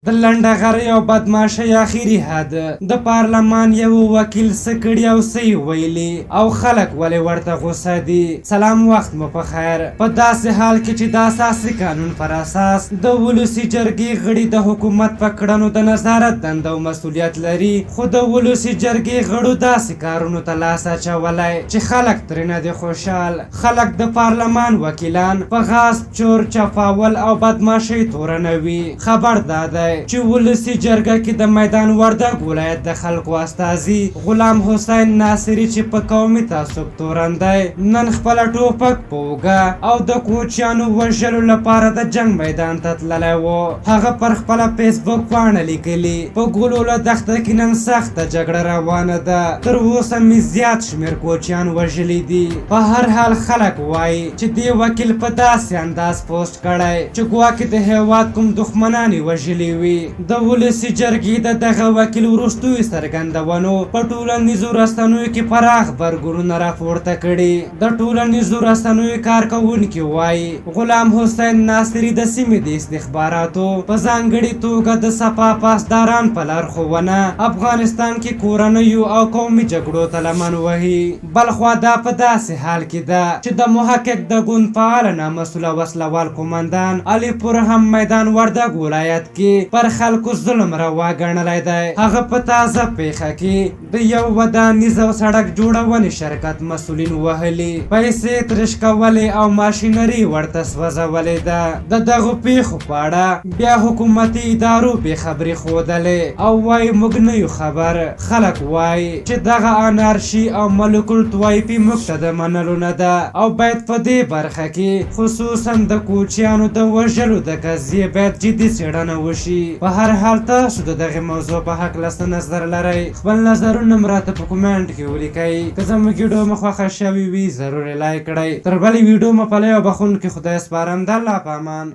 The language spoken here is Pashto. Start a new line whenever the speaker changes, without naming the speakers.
د لنډغرۍ او بدماشۍ اخري حد د پارلمان یو وکیل څه کړي او څه یې ویلي او خلک ولې ورته غوسه دي. سلام، وخت مو په خیر. په داسې حال کې چې د اساسي قانون پر اساس د ولسي جرګې غړي د حکومت په کړنو د نظارت دنده او مسؤلیت لري، خو د ولسي جرګې غړو داسې کارونو ته لاس اچولی چې خلک ترېنه دي خوشحال. خلک د پارلمان وکیلان په غصب، چور، چپاول او بدماشۍ تورنوي. خبر دا دی چې ولسي جرګه کې د میدان وردګ ولایت د خلکو استازي غلام حسین ناصري چې په قومي تعصب تورندی نن خپله ټوپک په اوږه او د کوچیانو وژلو لپاره د جنګ میدان ته تللی و. هغه پر خپله فیسبوک پاڼه لیکلي په ګلوله دښته کې نن سخته جګړه روانه ده، تر اوسه مې زیات شمېر کوچیان وژلي دي. په هر حال خلک وایي چې دې وکیل په داسې انداز پوسټ کړی چې ګواکې د هېواد کوم دښمنان یې وژلي وي. د ولسي جرګې د دغه وکیل وروستیو څرګندونو په ټولنیزو رسنیو کې پراخ غبرګونونه راپورته کړي. د ټولنیزو رسنیو کارکوونکي وایي غلام حسین ناصري د سیمې د استخباراتو په ځانګړې توګه د سپا پاسداران په لارښوونه افغانستان کې کورنیو او قومي جګړو ته لمن وهي. بلخوا دا په داسې حال کې ده چې د محقق د ګوند فعال نامسؤله وسلوال قومندان علي پور هم میدان وردګ ولایت کې پر خلکو ظلم روا ګڼلی دی. هغه په تازه پیښه کې د یو ودانیز او سړک جوړونې شرکت مسؤلین وهلي، پیسې ترش کولې او ماشینري ورته سوځولې ده. د دغو پیښو په اړه بیا حکومتي ادارو بې خبري ښودلې او وایي موږ نه یو خبر. خلک وایي چې دغه انارشي او ملک الطوایفي موږ ته د منلو نه ده او باید په دې برخه کې خصوصا د کوچیانو د وژلو د قضیې باید جدي څېړنه وشي. په هر حال تاسو د دغې موضوع په هکله څه نظر لرئ؟ خپل نظرونه م راته په کومنټ کې ولیکئ. که زموږ ویډیو مو خوښه شوې وي ضرور یې لایک کړئ. تر بلې ویډیو مو په لای او بخښونکي خدای سپارم. د الله په امان.